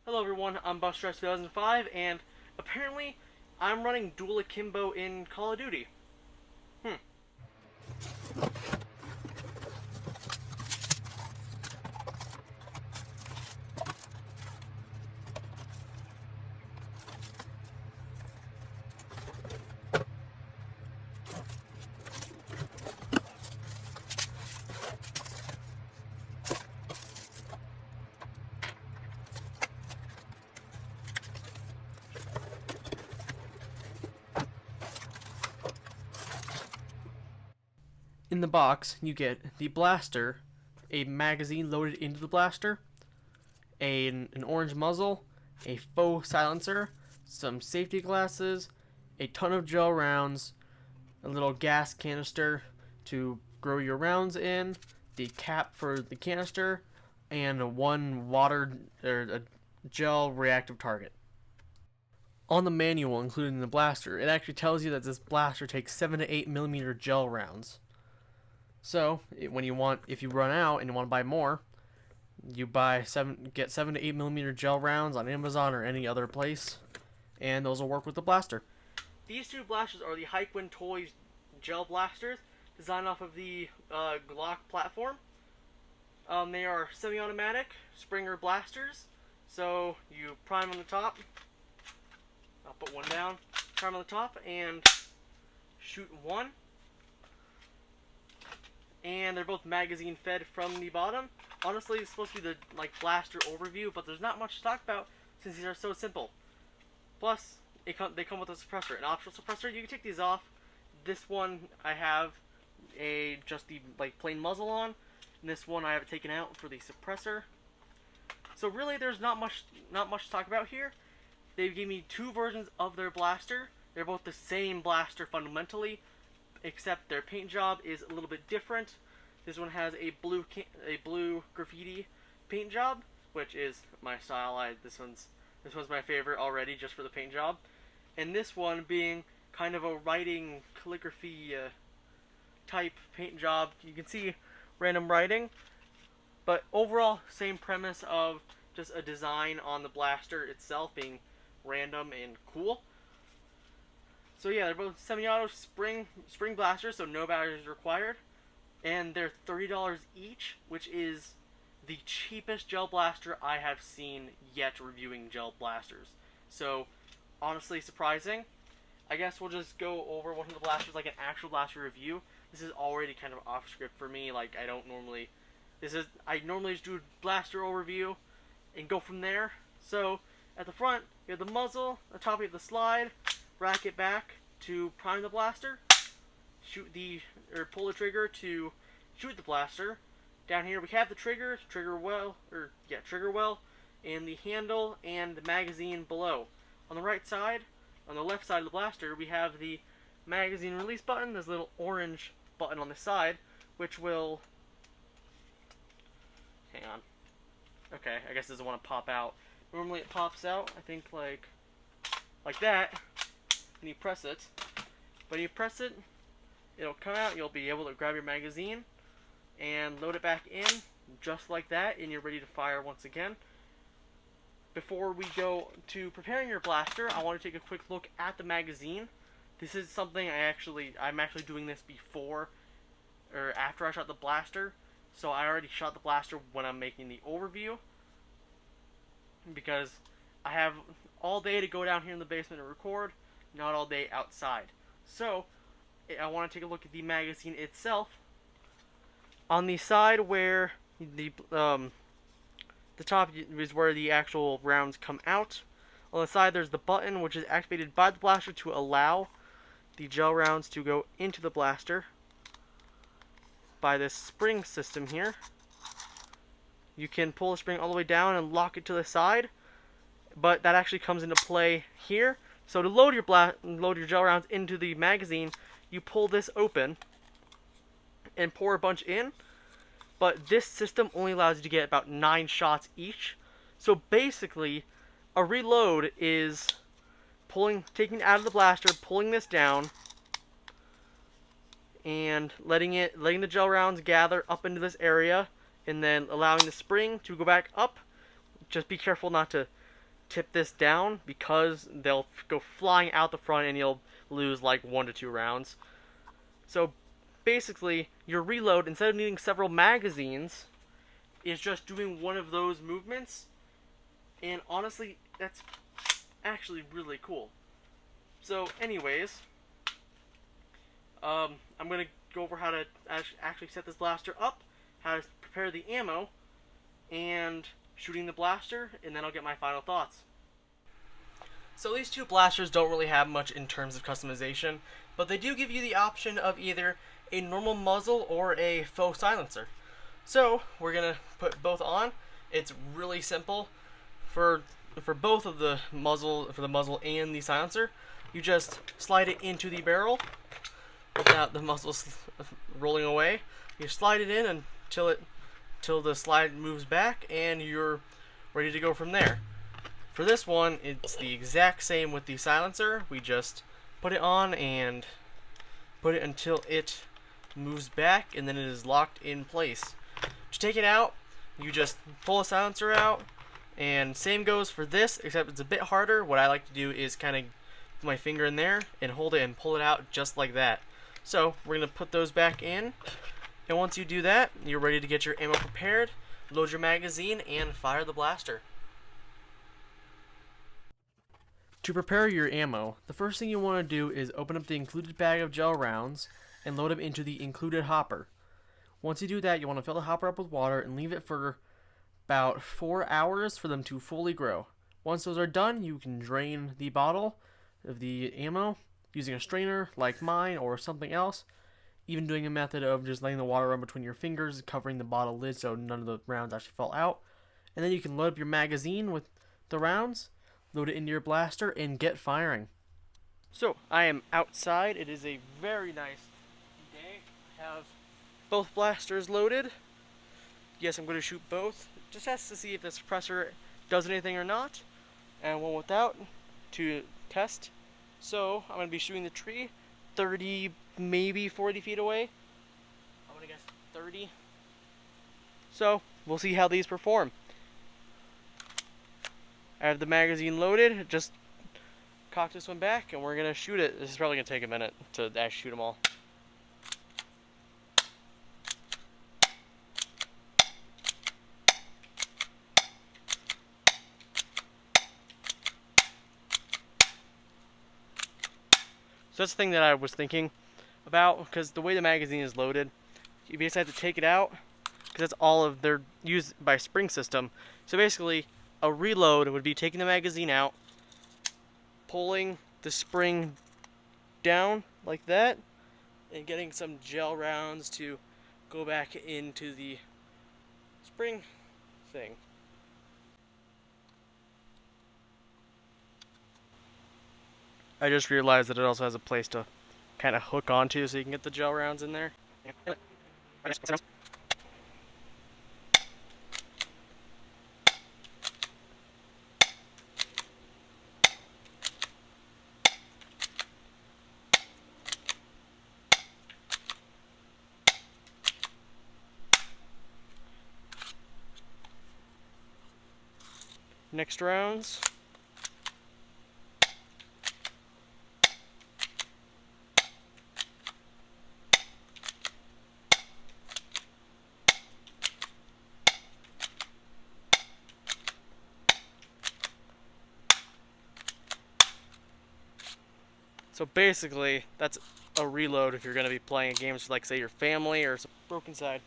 Hello everyone, I'm Bustress2005, and apparently I'm running dual akimbo in Call of Duty. Hmm. In the box, you get the blaster, a magazine loaded into the blaster, an orange muzzle, a faux silencer, some safety glasses, a ton of gel rounds, a little gas canister to grow your rounds in, the cap for the canister, and one water or a gel reactive target. On the manual, including the blaster, it actually tells you that this blaster takes 7 to 8 millimeter gel rounds. So, if you run out and you want to buy more, you get 7 to 8 millimeter gel rounds on Amazon or any other place, and those will work with the blaster. These two blasters are the Hikewintoys gel blasters, designed off of the Glock platform. They are semi-automatic Springer blasters, so you prime on the top. I'll put one down, prime on the top, and shoot one. And they're both magazine fed from the bottom. Honestly, it's supposed to be the blaster overview, but there's not much to talk about since these are so simple. Plus, they come with a suppressor, an optional suppressor. You can take these off. This one I have just the plain muzzle on, and this one I have it taken out for the suppressor. So really, there's not much to talk about here. They gave me two versions of their blaster. They're both the same blaster fundamentally, except their paint job is a little bit different. This one has a blue graffiti paint job, which is my style. This one's my favorite already, just for the paint job. And this one being kind of a writing calligraphy type paint job. You can see random writing, but overall same premise of just a design on the blaster itself being random and cool. So yeah, they're both semi-auto spring blasters, so no batteries required, and they're $30 each, which is the cheapest gel blaster I have seen yet reviewing gel blasters. So honestly surprising. I guess we'll just go over one of the blasters like an actual blaster review. This is already kind of off script for me. I normally just do a blaster overview and go from there. So at the front, you have the muzzle, at the top you have the slide, rack it back to prime the blaster, pull the trigger to shoot the blaster. Down here we have the trigger well, and the handle and the magazine below. On the right side, on the left side of the blaster, we have the magazine release button, this little orange button on the side, which will, hang on, okay, I guess it doesn't want to pop out. Normally it pops out, I think like that, and you press it. When you press it, it'll come out, you'll be able to grab your magazine and load it back in, just like that, and you're ready to fire once again. Before we go to preparing your blaster, I want to take a quick look at the magazine. This is something I'm actually doing this before or after I shot the blaster, so I already shot the blaster when I'm making the overview, because I have all day to go down here in the basement and record, not all day outside. So I want to take a look at the magazine itself. On the side where the top is where the actual rounds come out. On the side there's the button, which is activated by the blaster to allow the gel rounds to go into the blaster by this spring system here. You can pull the spring all the way down and lock it to the side, but that actually comes into play here. So to load your gel rounds into the magazine, you pull this open and pour a bunch in, but this system only allows you to get about 9 shots each. So basically, a reload is taking it out of the blaster, pulling this down, and letting the gel rounds gather up into this area, and then allowing the spring to go back up. Just be careful not to tip this down because they'll go flying out the front and you'll lose like 1 to 2 rounds. So basically, your reload, instead of needing several magazines, is just doing one of those movements. And honestly, that's actually really cool. So anyways, I'm going to go over how to actually set this blaster up, how to prepare the ammo, and shooting the blaster, and then I'll get my final thoughts. So these two blasters don't really have much in terms of customization, but they do give you the option of either a normal muzzle or a faux silencer. So we're going to put both on. It's really simple. For both of the muzzle, for the muzzle and the silencer, you just slide it into the barrel without the muzzle rolling away. You slide it in until the slide moves back, and you're ready to go from there. For this one, it's the exact same with the silencer. We just put it on and put it until it moves back, and then it is locked in place. To take it out, you just pull the silencer out, and same goes for this, except it's a bit harder. What I like to do is kind of put my finger in there and hold it and pull it out just like that. So we're going to put those back in, and once you do that, you're ready to get your ammo prepared, load your magazine, and fire the blaster. To prepare your ammo, the first thing you want to do is open up the included bag of gel rounds and load them into the included hopper. Once you do that, you want to fill the hopper up with water and leave it for about 4 hours for them to fully grow. Once those are done, you can drain the bottle of the ammo using a strainer like mine or something else, even doing a method of just letting the water run between your fingers, covering the bottle lid so none of the rounds actually fall out. And then you can load up your magazine with the rounds, load it into your blaster, and get firing. So, I am outside. It is a very nice day. I have both blasters loaded. Yes, I'm going to shoot both. Just has to see if the suppressor does anything or not. And one without to test. So, I'm going to be shooting the tree 30, maybe 40 feet away. I'm going to guess 30. So, we'll see how these perform. I have the magazine loaded. Just cock this one back and we're going to shoot it. This is probably going to take a minute to actually shoot them all. So that's the thing that I was thinking about, because the way the magazine is loaded, you basically have to take it out, because that's all of their used by spring system. So basically, a reload would be taking the magazine out, pulling the spring down like that, and getting some gel rounds to go back into the spring thing. I just realized that it also has a place to kind of hook onto so you can get the gel rounds in there. Next rounds. So basically, that's a reload if you're going to be playing games with, like, say, your family or some broken side.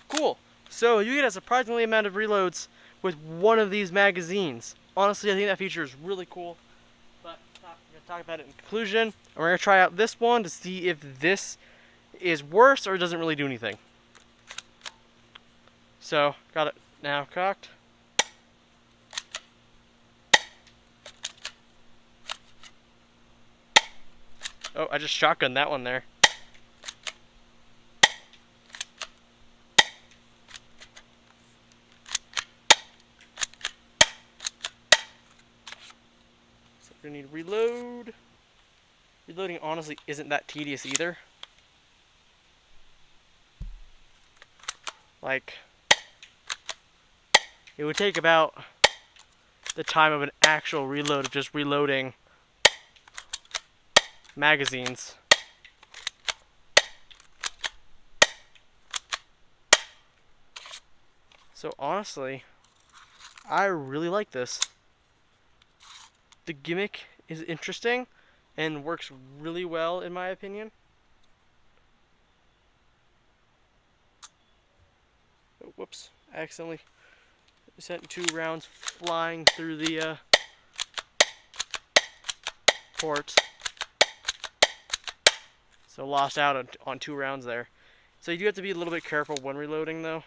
Cool. So you get a surprisingly amount of reloads with one of these magazines. Honestly, I think that feature is really cool. But we're going to talk about it in conclusion. And we're going to try out this one to see if this is worse or doesn't really do anything. So, got it now cocked. Oh, I just shotgunned that one there. So we're gonna need to reload. Reloading honestly isn't that tedious either. Like, it would take about the time of an actual reload of just reloading magazines. So honestly, I really like this. The gimmick is interesting and works really well in my opinion. Oh, whoops, I accidentally sent 2 rounds flying through the port. So lost out on 2 rounds there. So you do have to be a little bit careful when reloading though,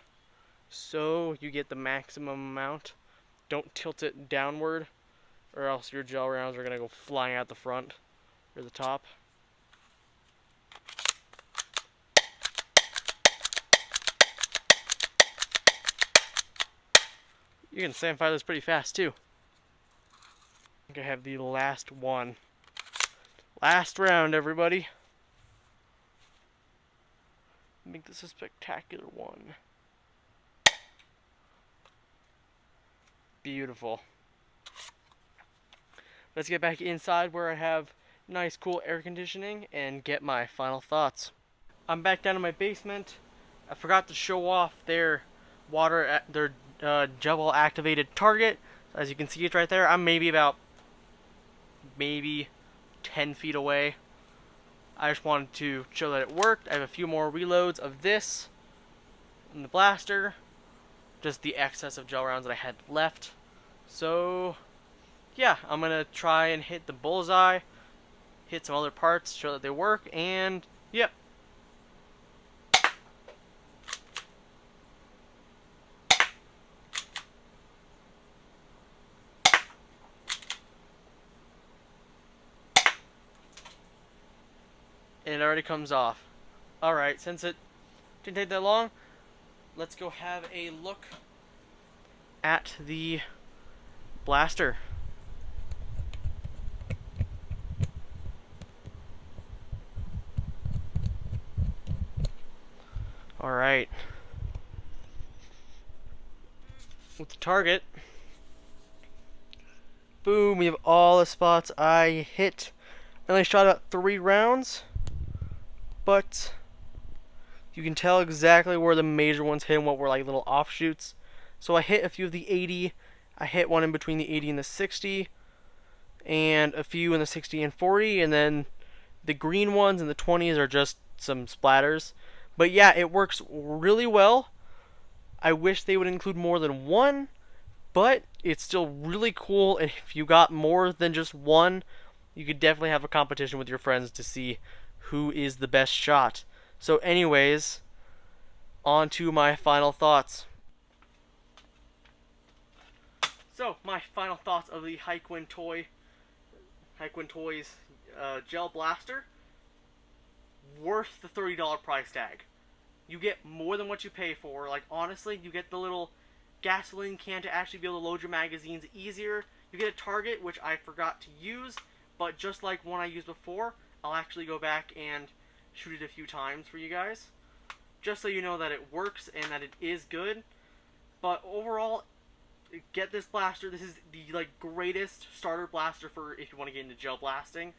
so you get the maximum amount. Don't tilt it downward, or else your gel rounds are going to go flying out the front or the top. You can stand fire this pretty fast too. I think I have the last one. Last round, everybody. Make this a spectacular one. Beautiful. Let's get back inside where I have nice cool air conditioning and get my final thoughts. I'm back down in my basement. I forgot to show off their gel activated target. As you can see, it's right there. I'm maybe 10 feet away. I just wanted to show that it worked. I have a few more reloads of this and the blaster, just the excess of gel rounds that I had left. So yeah, I'm gonna try and hit the bullseye, hit some other parts, show that they work, and yep. And it already comes off. Alright, since it didn't take that long, let's go have a look at the blaster. Alright. With the target, boom, we have all the spots I hit. I only shot about 3 rounds, but you can tell exactly where the major ones hit and what were like little offshoots. So I hit a few of the 80, I hit one in between the 80 and the 60, and a few in the 60 and 40, and then the green ones and the 20s are just some splatters. But yeah, it works really well. I wish they would include more than one, but it's still really cool, and if you got more than just one, you could definitely have a competition with your friends to see who is the best shot. So anyways, on to my final thoughts. So, my final thoughts of the Hikewintoys Gel Blaster. Worth the $30 price tag. You get more than what you pay for. Like, honestly, you get the little gasoline can to actually be able to load your magazines easier. You get a target, which I forgot to use, but just like one I used before, I'll actually go back and shoot it a few times for you guys, just so you know that it works and that it is good. But overall, get this blaster. This is the greatest starter blaster for if you want to get into gel blasting.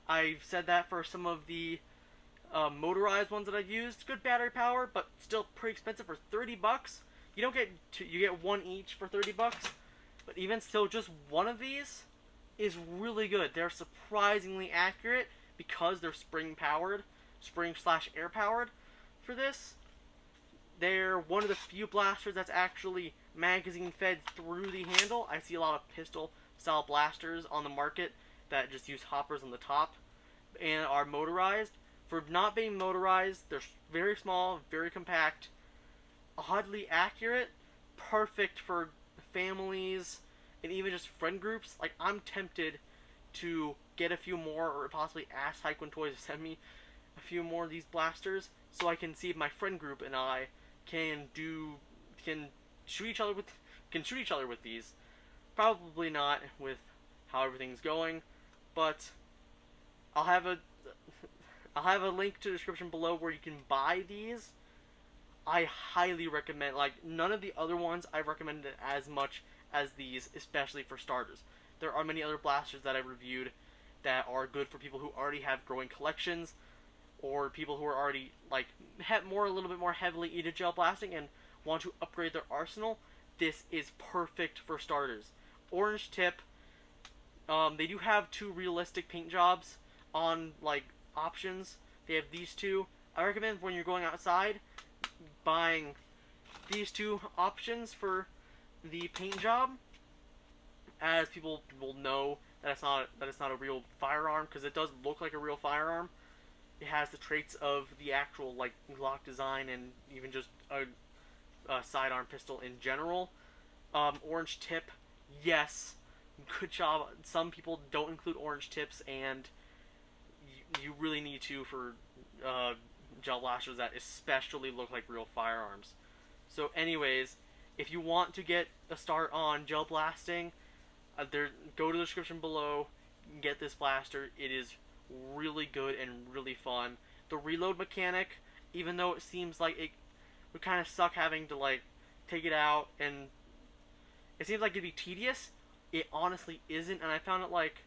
I've said that for some of the motorized ones that I've used. Good battery power, but still pretty expensive for 30 bucks. You don't get two, you get one each for 30 bucks. But even still, just one of these is really good. They're surprisingly accurate because they're spring / air powered for this. They're one of the few blasters that's actually magazine fed through the handle. I see a lot of pistol style blasters on the market that just use hoppers on the top and are motorized. For not being motorized, they're very small, very compact, oddly accurate, perfect for families and even just friend groups. Like, I'm tempted to get a few more, or possibly ask Hikewintoys to send me a few more of these blasters so I can see if my friend group and I can shoot each other with these. Probably not with how everything's going, but I'll have a link to the description below where you can buy these. I highly recommend, like, none of the other ones I've recommended as much as these, especially for starters. There are many other blasters that I've reviewed that are good for people who already have growing collections, or people who are already like a little bit more heavily into gel blasting and want to upgrade their arsenal. This is perfect for starters. Orange tip. They do have 2 realistic paint jobs on like options. They have these 2. I recommend when you're going outside buying these 2 options for the paint job, as people will know that it's not a real firearm, because it does look like a real firearm. It has the traits of the actual like Glock design and even just a sidearm pistol in general. Orange tip, yes, good job. Some people don't include orange tips, and you really need to for gel blasters that especially look like real firearms. So anyways, if you want to get a start on gel blasting, go to the description below, get this blaster. It is really good and really fun. The reload mechanic, even though it seems like it would kind of suck having to like take it out, and it seems like it'd be tedious, it honestly isn't. And I found it like,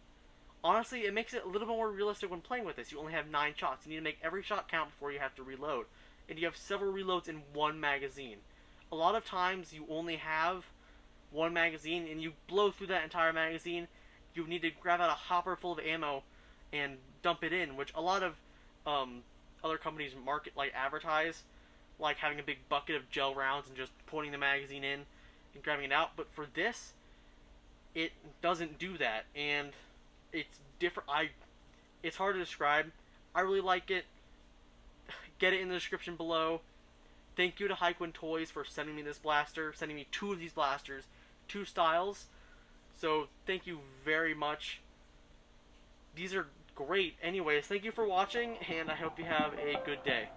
honestly, it makes it a little bit more realistic when playing with this. You only have 9 shots. You need to make every shot count before you have to reload, and you have several reloads in one magazine. A lot of times you only have one magazine and you blow through that entire magazine. You need to grab out a hopper full of ammo and dump it in, which a lot of other companies advertise, like having a big bucket of gel rounds and just putting the magazine in and grabbing it out. But for this, it doesn't do that, and it's different. It's hard to describe. I really like it. Get it in the description below. Thank you to Hikewintoys for sending me this blaster, sending me 2 of these blasters, 2 styles. So thank you very much. These are great. Anyways, thank you for watching, and I hope you have a good day.